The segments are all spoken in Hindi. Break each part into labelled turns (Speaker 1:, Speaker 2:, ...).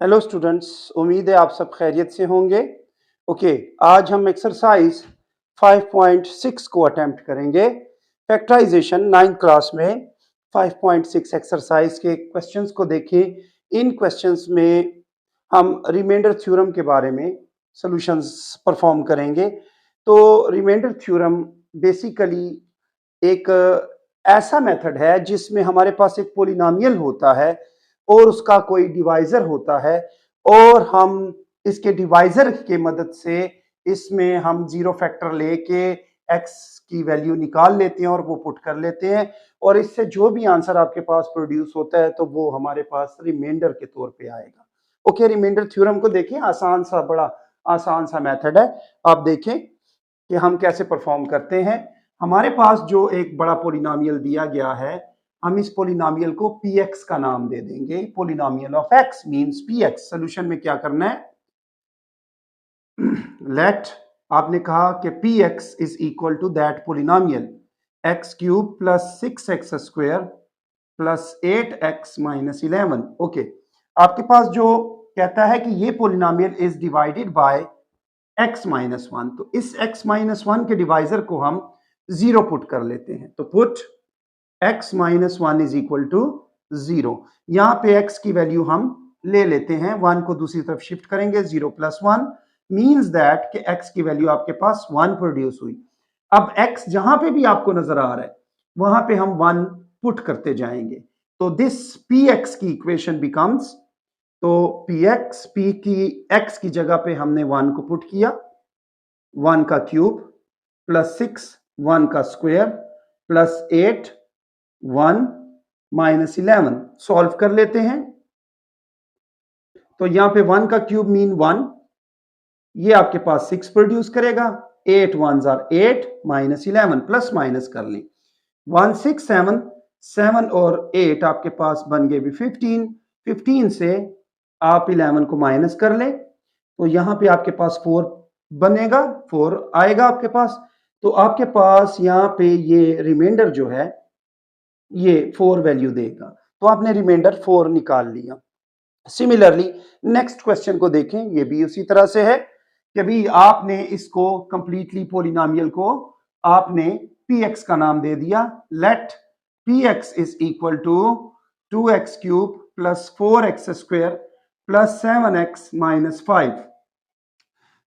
Speaker 1: हेलो स्टूडेंट्स, उम्मीद है आप सब खैरियत से होंगे। ओके, आज हम एक्सरसाइज 5.6 को अटेम्प्ट करेंगे। फैक्टराइजेशन 9th क्लास में 5.6 एक्सरसाइज के क्वेश्चंस को देखें। इन क्वेश्चंस में हम रिमाइंडर थ्योरम के बारे में सॉल्यूशंस परफॉर्म करेंगे। तो रिमाइंडर थ्योरम बेसिकली एक ऐसा मेथड है जिसमें हमारे पास एक पॉलिनोमियल होता है और उसका कोई डिवाइजर होता है और हम इसके डिवाइजर की मदद से इसमें हम जीरो फैक्टर लेके एक्स की वैल्यू निकाल लेते हैं और वो पुट कर लेते हैं और इससे जो भी आंसर आपके पास प्रोड्यूस होता है तो वो हमारे पास रिमाइंडर के तौर पे आएगा। ओके, रिमाइंडर थ्योरम को देखें, बड़ा आसान सा मेथड है। आप देखें कि हम कैसे परफॉर्म करते हैं। हमारे पास जो एक बड़ा पोलिनोमियल दिया गया है, हम इस पोलिनोमियल को px का नाम दे देंगे। Polynomial of x means px। Solution में क्या करना है, लेट आपने कहा कि px is equal to that polynomial x cube plus 6x square plus 8x minus 11। Okay, आपके पास जो कहता है कि ये polynomial is divided by x minus 1, तो इस x माइनस 1 के डिवाइजर को हम जीरो पुट कर लेते हैं। तो put x minus 1 is equal to 0। यहां पे x की वैल्यू हम ले लेते हैं, 1 को दूसरी तरफ शिफ्ट करेंगे, 0 प्लस 1 मीन्स दैट कि x की वैल्यू आपके पास 1 प्रोड्यूस हुई। अब x जहां पे भी आपको नजर आ रहा है वहां पे हम 1 पुट करते जाएंगे। तो दिस px की इक्वेशन बिकम्स, तो px p की x की जगह पे हमने 1 को पुट किया, 1 का क्यूब प्लस 6 1 का स्क्वायर प्लस 8 1 माइनस 11। सॉल्व कर लेते हैं। तो यहां पे 1 का क्यूब मीन 1, ये आपके पास 6 प्रोड्यूस करेगा। 8 1s are 8 minus 11, plus minus कर ली। 1 6 7 7 और 8 आपके पास बन गए भी 15। 15 से आप 11 को माइनस कर ले तो यहां पे आपके पास 4 बनेगा, 4 आएगा आपके पास। तो आपके पास यहां पे ये रिमाइंडर जो है ये 4 वैल्यू देगा। तो आपने रिमाइंडर 4 निकाल लिया। सिमिलरली नेक्स्ट क्वेश्चन को देखें, ये भी उसी तरह से है कि भी आपने इसको कंप्लीटली पोलिनोमियल को आपने px का नाम दे दिया। Let px is equal to 2x cube plus 4x square plus 7x minus 5।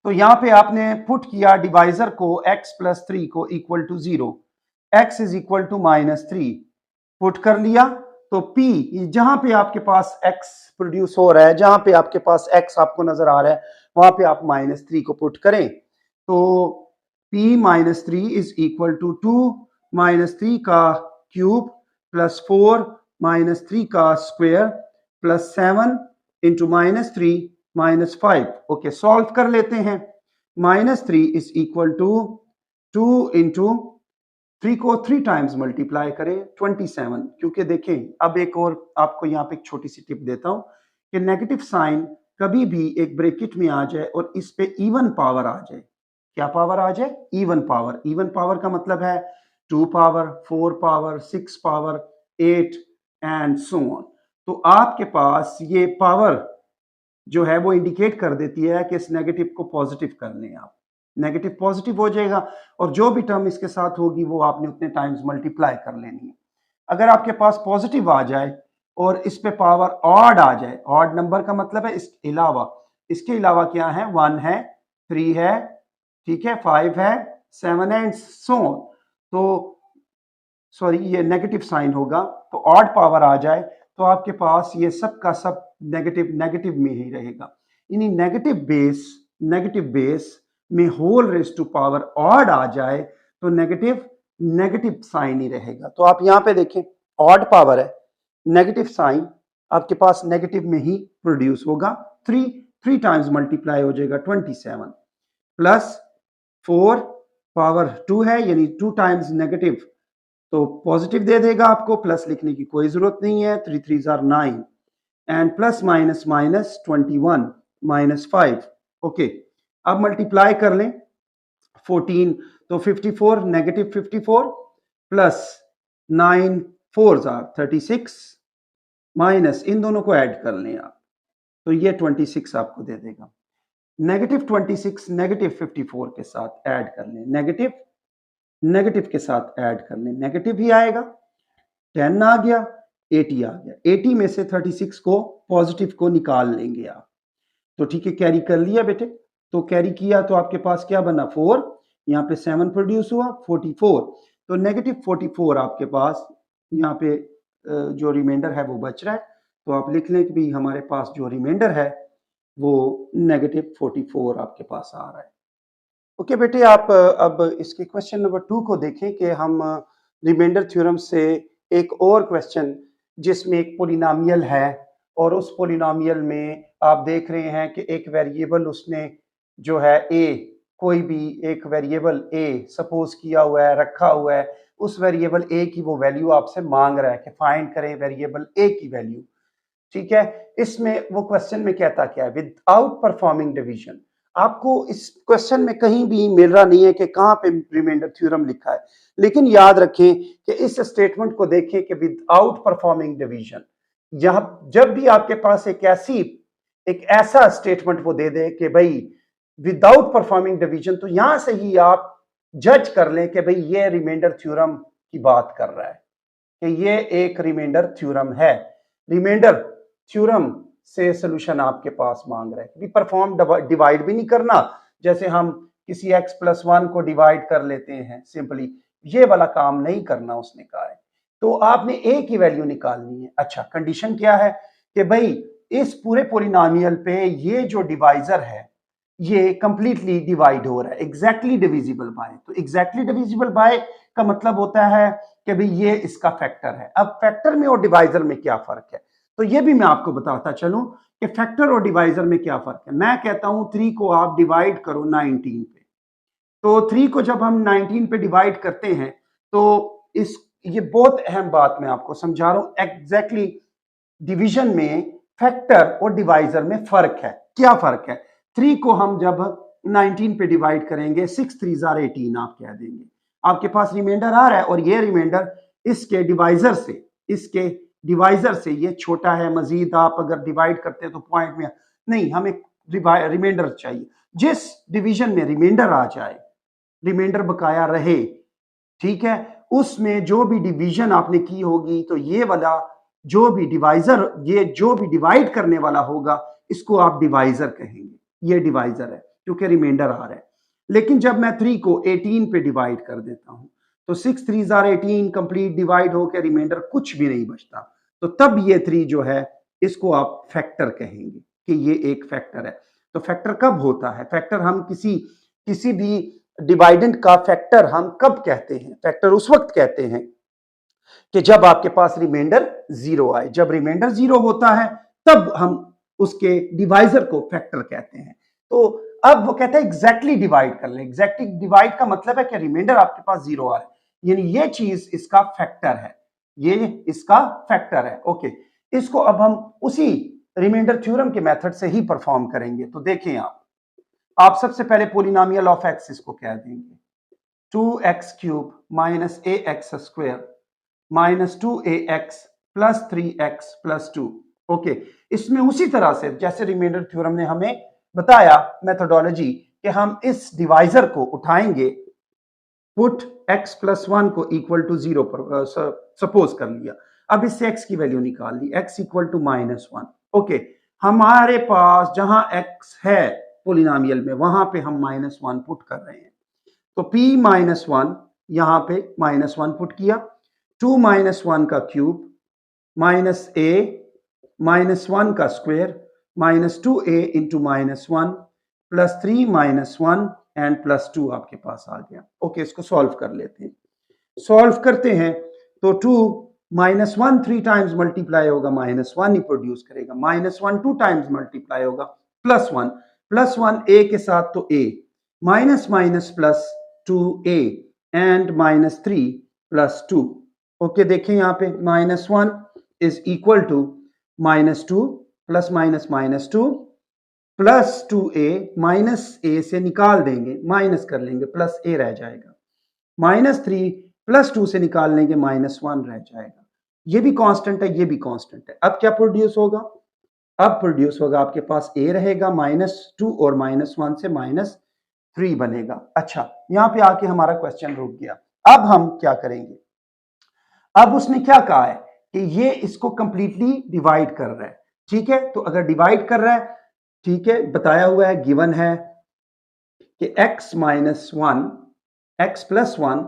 Speaker 1: तो यहां पे आपने पुट किया डिवाइजर को x प्लस 3 को equal to 0, x is equal to minus 3 put कर लिया। तो p जहां पे आपके पास x प्रोड्यूस हो रहा है, जहां पे आपके पास x आपको नजर आ रहा है वहां पे आप माइनस 3 को पुट करें। तो p minus 3 is equal to 2 minus 3 का क्यूब प्लस 4 माइनस 3 का square plus 7 into minus 3 minus 5। Okay, solve कर लेते हैं। Minus 3 is equal to 2 into 3 को 3 टाइम्स मल्टीप्लाई करें 27। क्योंकि देखें, अब एक और आपको यहाँ पे एक छोटी सी टिप देता हूं कि नेगेटिव साइन कभी भी एक ब्रैकेट में आ जाए और इस पे इवन पावर आ जाए। क्या पावर आ जाए? Even power. इवन पावर का मतलब है 2 power, 4 power, 6 power, 8 and so on. तो आपके पास ये पावर जो है वो इंडिकेट कर देती है कि इस नेगेटिव को पॉजिटिव कर लें आप। नेगेटिव पॉजिटिव हो जाएगा और जो भी टर्म इसके साथ होगी वो आपने उतने टाइम्स मल्टीप्लाई कर लेनी है। अगर आपके पास पॉजिटिव आ जाए और इस पे पावर ऑड आ जाए, ऑड नंबर का मतलब है इसके अलावा क्या है, 1 है, 3 है, ठीक है, 5 है, 7 है एंड सो ऑन। तो सॉरी, ये नेगेटिव साइन होगा। तो ऑड पावर आ जाए तो आपके पास ये सब का सब नेगेटिव नेगेटिव में ही रहेगा। यानी नेगेटिव बेस में whole raise to power odd आ जाए तो नेगेटिव नेगेटिव साइन ही रहेगा। तो आप यहां पे देखें, ऑड पावर है, नेगेटिव साइन आपके पास नेगेटिव में ही प्रोड्यूस होगा। 3 टाइम्स मल्टीप्लाई हो जाएगा 27 प्लस 4 पावर 2 है यानी 2 टाइम्स नेगेटिव तो पॉजिटिव दे देगा आपको, प्लस लिखने की कोई जरूरत नहीं है। 3 3s are 9 and plus minus minus 21 minus 5। Okay, अब मल्टीप्लाई कर लें 14, तो 54 negative 54 plus 9 4s are 36 minus इन दोनों को ऐड कर लें आप, तो ये 26 आपको दे देगा। -26 -54 के साथ ऐड कर लें, नेगेटिव नेगेटिव के साथ ऐड कर लें, नेगेटिव ही आएगा। 10 आ गया, 80 आ गया। 80 में से 36 को पॉजिटिव को निकाल लेंगे आप। तो ठीक है, कैरी कर लिया बेटे। तो कैरी किया तो आपके पास क्या बना 4, यहाँ पे 7 प्रोड्यूस हुआ 44। तो -44 आपके पास यहाँ पे जो रिमाइंडर है वो बच रहा है। तो आप लिख लें कि भाई हमारे पास जो रिमाइंडर है वो -44 आपके पास आ रहा है। ओके बेटे, आप अब इसके क्वेश्चन नंबर 2 को देखें कि हम रिमाइंडर थ्योरम से एक और क्वेश्चन जिसमें एक पोलिनोमियल है और उस पोलिनोमियल में आप देख रहे हैं कि एक वेरिएबल उसने जो है ए, कोई भी एक वेरिएबल ए सपोज किया हुआ है, रखा हुआ है, उस वेरिएबल ए की वो वैल्यू आपसे मांग रहा है कि फाइंड करें वेरिएबल ए की वैल्यू। ठीक है, इसमें वो क्वेश्चन में कहता क्या है, विदाउट परफॉर्मिंग डिवीजन। आपको इस क्वेश्चन में कहीं भी मिल रहा नहीं है कि कहां पे रिमाइंडर थ्योरम लिखा है, लेकिन याद रखें कि इस स्टेटमेंट को देखें कि विदाउट परफॉर्मिंग डिवीजन, जब भी आपके पास एक ऐसा स्टेटमेंट वो दे दे कि भाई विदाउट परफॉर्मिंग डिवीजन, तो यहां से ही आप जज कर लें कि भाई ये रिमाइंडर थ्योरम की बात कर रहा है, कि ये एक रिमाइंडर थ्योरम है। रिमाइंडर थ्योरम से सॉल्यूशन आपके पास मांग रहा है कि परफॉर्म डिवाइड भी नहीं करना, जैसे हम किसी x+1 को डिवाइड कर लेते हैं सिंपली, ये वाला काम नहीं करना उसने कहा है। तो आपने a की वैल्यू निकालनी है। अच्छा, कंडीशन क्या है कि भाई इस पूरे पोलिनोमियल पे ये जो डिवाइजर है ये कंप्लीटली डिवाइड हो रहा है, एग्जैक्टली डिविजिबल बाय। तो एग्जैक्टली डिविजिबल बाय का मतलब होता है कि भाई ये इसका फैक्टर है। अब फैक्टर में और डिवाइजर में क्या फर्क है, तो ये भी मैं आपको बताता चलूं कि फैक्टर और डिवाइजर में क्या फर्क है। मैं कहता हूं 3 को आप डिवाइड करो 19 पे, तो 3 को जब हम 19 पे डिवाइड करते हैं तो इस ये बहुत अहम बात मैं आपको समझा रहा हूं। एग्जैक्टली डिवीजन में फैक्टर और डिवाइजर में फर्क है। क्या फर्क है, 3 को हम जब 19 पे डिवाइड करेंगे 6 3 18 आप कह देंगे, आपके पास रिमाइंडर आ रहा है और ये रिमाइंडर इसके डिवाइजर से ये छोटा है। मजीद आप अगर डिवाइड करते हैं तो पॉइंट में नहीं, हमें रिमाइंडर चाहिए। जिस डिवीजन में रिमाइंडर आ जाए, रिमाइंडर बकाया रहे, ठीक है, उसमें जो भी डिवीजन आपने की होगी तो ये वाला जो भी डिवाइजर, ये जो भी डिवाइड करने वाला होगा इसको आप डिवाइजर कहेंगे। ये डिवाइजर है क्योंकि रिमाइंडर आ रहा है। लेकिन जब मैं 3 को 18 पे डिवाइड कर देता हूं तो 6 3 18 कंप्लीट डिवाइड होकर रिमाइंडर कुछ भी नहीं बचता, तो तब ये 3 जो है इसको आप फैक्टर कहेंगे कि ये एक फैक्टर है। तो फैक्टर कब होता है, फैक्टर हम किसी भी डिवाइडेंड का फैक्टर हम कब कहते हैं, फैक्टर उस वक्त कहते हैं कि जब आपके पास रिमाइंडर 0 आए। जब रिमाइंडर 0 होता है तब हम उसके डिवाइजर को फैक्टर कहते हैं। तो अब वो कहता है एग्जैक्टली डिवाइड कर ले। एग्जैक्टली डिवाइड का मतलब है कि रिमाइंडर आपके पास 0 आ रहा है, यानी ये चीज इसका फैक्टर है, ये इसका फैक्टर है। ओके, इसको अब हम उसी रिमाइंडर थ्योरम के मेथड से ही परफॉर्म करेंगे। तो देखें आप सबसे पहले पोलिनोमियल ऑफ एक्स इसको कह देंगे 2x³ minus ax square minus 2ax plus 3x plus 2। Okay, इसमें उसी तरह से जैसे रिमाइंडर थ्योरम ने हमें बताया मेथोडोलॉजी कि हम इस डिवाइजर को उठाएंगे, पुट x+1 को इक्वल टू 0 पर सपोज कर लिया। अब इससे x की वैल्यू निकाल ली, x इक्वल टू -1। ओके, हमारे पास जहां x है पोलिनोमियल में वहां पे हम -1 पुट कर रहे हैं। तो p-1 यहां पे -1 पुट किया, 2 -1 का क्यूब माइनस a -1 का square minus 2a into -1 plus 3 -1 and plus 2 आपके पास आ गया। ओके, इसको सॉल्व कर लेते हैं। सॉल्व करते हैं तो 2 -1 3 टाइम्स मल्टीप्लाई होगा -1 ही प्रोड्यूस करेगा, -1 2 टाइम्स मल्टीप्लाई होगा प्लस 1 a के साथ तो a minus minus plus 2a and -3 plus 2। Okay, देखें यहाँ पे -1 is equal to -2 plus minus -2 plus 2a, minus a से निकाल देंगे, माइनस कर लेंगे, प्लस a रह जाएगा, -3 प्लस 2 से निकाल लेंगे, -1 रह जाएगा। ये भी कांस्टेंट है, ये भी कांस्टेंट है। अब क्या प्रोड्यूस होगा, अब प्रोड्यूस होगा आपके पास ए रहेगा -2 और -1 से -3 बनेगा। अच्छा, यहां पे आके हमारा क्वेश्चन रुक गया। अब हम क्या करेंगे, अब उसने क्या कहा है कि ये इसको कंप्लीटली डिवाइड कर रहा है। ठीक है, तो अगर डिवाइड कर रहा है, ठीक है, बताया हुआ है, गिवन है कि x - 1 x + 1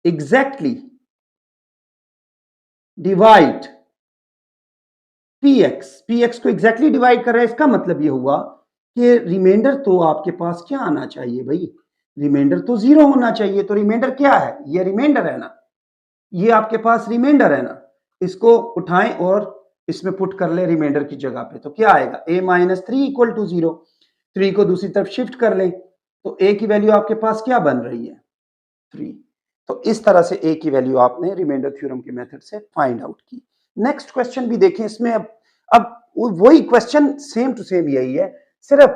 Speaker 1: exactly divide px को एग्जैक्टली डिवाइड कर रहा है। इसका मतलब ये हुआ कि रिमाइंडर तो आपके पास क्या आना चाहिए भाई, रिमाइंडर तो 0 होना चाहिए। तो रिमाइंडर क्या है, ये रिमाइंडर है ना, ये आपके पास रिमाइंडर है ना, इसको उठाएं और इसमें पुट कर ले रिमाइंडर की जगह पे, तो क्या आएगा, a - 3 = 0। 3 को दूसरी तरफ शिफ्ट कर लें तो a की वैल्यू आपके पास क्या बन रही है, 3। तो इस तरह से a की वैल्यू आपने रिमाइंडर थ्योरम के मेथड से फाइंड आउट की। नेक्स्ट क्वेश्चन भी देखें, इसमें अब वही क्वेश्चन सेम टू सेम यही है, सिर्फ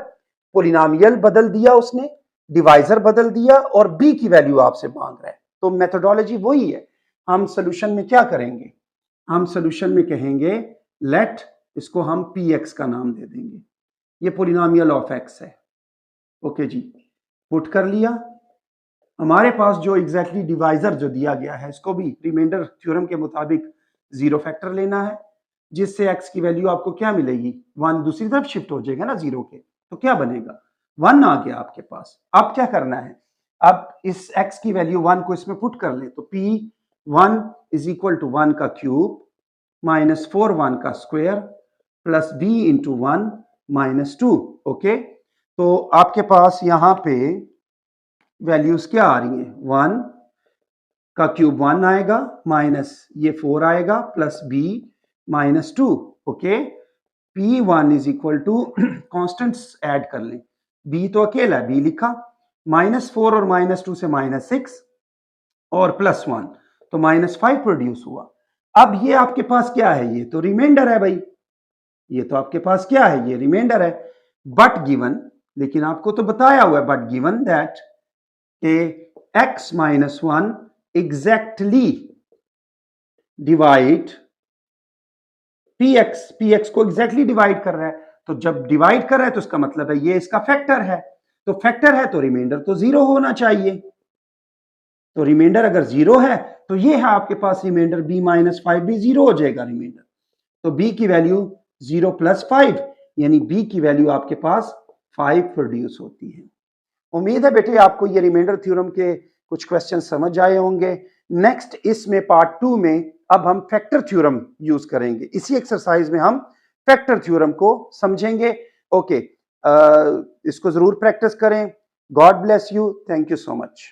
Speaker 1: पोलिनोमियल बदल दिया उसने, डिवाइजर बदल दिया और b की वैल्यू आपसे मांग रहा है। तो मेथोडोलॉजी वही है। हम सोल्यूशन में क्या करेंगे, हम सोल्यूशन में कहेंगे लेट, इसको हम px का नाम दे देंगे, ये पोलिनोमियल ऑफ x है। ओके जी, पुट कर लिया। हमारे पास जो एग्जैक्टली डिवाइजर जो दिया गया है, इसको भी रिमाइंडर थ्योरम के मुताबिक 0 फैक्टर लेना है, जिससे x की वैल्यू आपको क्या मिलेगी, 1 दूसरी तरफ शिफ्ट हो जाएगा ना 0 के, तो क्या बनेगा, 1 आ गया आपके पास। अब क्या करना है, अब इस x की वैल्यू 1 को इसमें पुट कर ले, तो p1 = 1 का क्यूब -4 1 का स्क्वायर प्लस b × 1 - 2। ओके, तो आपके पास यहां पे वैल्यूज क्या आ रही हैं, 1 का क्यूब 1 आएगा, माइनस ये 4 आएगा, plus b -2। Okay, p1 = constants add कर लें, b तो अकेला है, b लिखा, -4 और -2 से -6 और +1 तो -5 प्रोड्यूस हुआ। अब ये आपके पास क्या है, ये तो रिमाइंडर है भाई, ये तो आपके पास क्या है, ये रिमाइंडर है। बट गिवन, लेकिन आपको तो बताया हुआ है, but given that x - 1 exactly divide px को एग्जैक्टली डिवाइड कर रहा है। तो जब डिवाइड कर रहा है तो इसका मतलब है ये इसका फैक्टर है, तो फैक्टर है तो रिमाइंडर तो 0 होना चाहिए। तो रिमाइंडर अगर 0 है तो ये है आपके पास रिमाइंडर, b - 5 भी 0 हो जाएगा रिमाइंडर। तो b की वैल्यू 0 + 5, यानी b की वैल्यू आपके पास 5 प्रोड्यूस होती है। उम्मीद है बेटे आपको ये रिमाइंडर थ्योरम के कुछ क्वेश्चन समझ आए होंगे। नेक्स्ट इसमें पार्ट 2 में अब हम फैक्टर थ्योरम यूज करेंगे, इसी एक्सरसाइज में हम फैक्टर थ्योरम को समझेंगे। ओके, इसको जरूर प्रैक्टिस करें। God bless you, thank you so much.